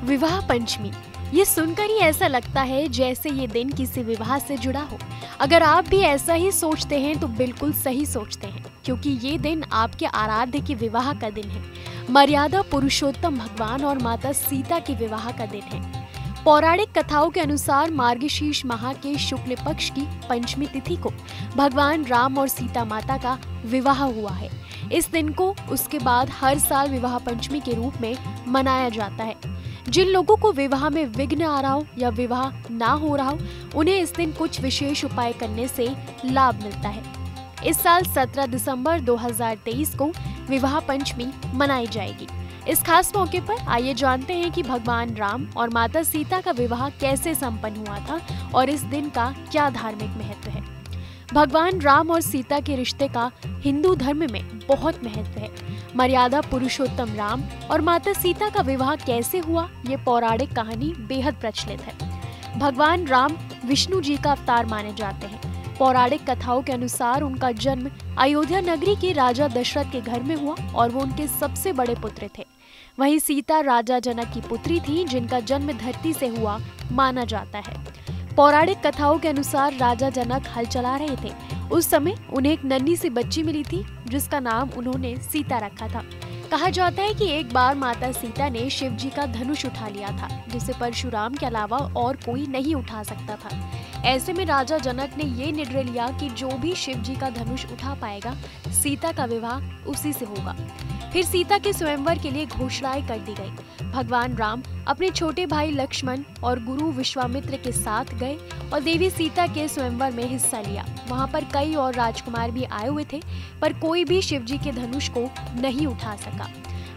विवाह पंचमी, ये सुनकर ही ऐसा लगता है जैसे ये दिन किसी विवाह से जुड़ा हो। अगर आप भी ऐसा ही सोचते हैं तो बिल्कुल सही सोचते हैं, क्योंकि ये दिन आपके आराध्य के विवाह का दिन है। मर्यादा पुरुषोत्तम भगवान और माता सीता के विवाह का दिन है। पौराणिक कथाओं के अनुसार मार्गशीर्ष माह के शुक्ल पक्ष की पंचमी तिथि को भगवान राम और सीता माता का विवाह हुआ है। इस दिन को उसके बाद हर साल विवाह पंचमी के रूप में मनाया जाता है। जिन लोगों को विवाह में विघ्न आ रहा हो या विवाह ना हो रहा हो, उन्हें इस दिन कुछ विशेष उपाय करने से लाभ मिलता है। इस साल 17 दिसंबर 2023 को विवाह पंचमी मनाई जाएगी। इस खास मौके पर आइए जानते हैं कि भगवान राम और माता सीता का विवाह कैसे संपन्न हुआ था और इस दिन का क्या धार्मिक महत्व है। भगवान राम और सीता के रिश्ते का हिंदू धर्म में बहुत महत्व है। मर्यादा पुरुषोत्तम राम और माता सीता का विवाह कैसे हुआ, ये पौराणिक कहानी बेहद प्रचलित है। भगवान राम विष्णु जी का अवतार माने जाते हैं। पौराणिक कथाओं के अनुसार उनका जन्म अयोध्या नगरी के राजा दशरथ के घर में हुआ और वो उनके सबसे बड़े पुत्र थे। वहीं सीता राजा जनक की पुत्री थी, जिनका जन्म धरती से हुआ माना जाता है। पौराणिक कथाओं के अनुसार राजा जनक हल चला रहे थे। उस समय उन्हें एक नन्ही सी बच्ची मिली थी, जिसका नाम उन्होंने सीता रखा था। कहा जाता है कि एक बार माता सीता ने शिव जी का धनुष उठा लिया था, जिसे परशुराम के अलावा और कोई नहीं उठा सकता था। ऐसे में राजा जनक ने ये निर्णय लिया कि जो भी शिव जी का धनुष उठा पाएगा, सीता का विवाह उसी से होगा। फिर सीता के स्वयंवर के लिए घोषणाएं कर दी गई। भगवान राम अपने छोटे भाई लक्ष्मण और गुरु विश्वामित्र के साथ गए और देवी सीता के स्वयंवर में हिस्सा लिया। वहां पर कई और राजकुमार भी आए हुए थे, पर कोई भी शिव जी के धनुष को नहीं उठा सका।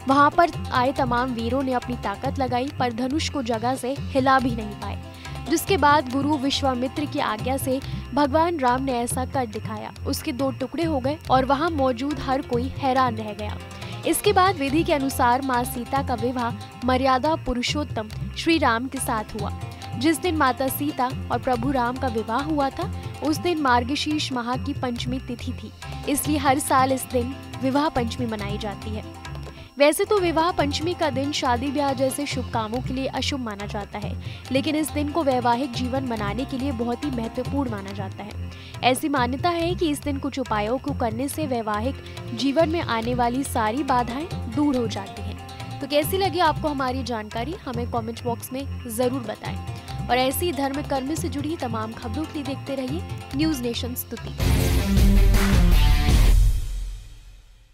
वहां पर आए तमाम वीरों ने अपनी ताकत लगाई, पर धनुष को जगह से हिला भी नहीं पाए। जिसके बाद गुरु विश्वामित्र की आज्ञा से भगवान राम ने ऐसा कर दिखाया। उसके 2 टुकड़े हो गए और वहां मौजूद हर कोई हैरान रह गया। इसके बाद विधि के अनुसार माँ सीता का विवाह मर्यादा पुरुषोत्तम श्री राम के साथ हुआ। जिस दिन माता सीता और प्रभु राम का विवाह हुआ था, उस दिन मार्गशीर्ष माह की पंचमी तिथि थी, इसलिए हर साल इस दिन विवाह पंचमी मनाई जाती है। वैसे तो विवाह पंचमी का दिन शादी ब्याह जैसे शुभ कामों के लिए अशुभ माना जाता है, लेकिन इस दिन को वैवाहिक जीवन बनाने के लिए बहुत ही महत्वपूर्ण माना जाता है। ऐसी मान्यता है कि इस दिन कुछ उपायों को करने से वैवाहिक जीवन में आने वाली सारी बाधाएं दूर हो जाती हैं। तो कैसी लगी आपको हमारी जानकारी, हमें कमेंट बॉक्स में जरूर बताएं। और ऐसी धर्म कर्म से जुड़ी तमाम खबरों के लिए देखते रहिए न्यूज़ नेशन स्तुति।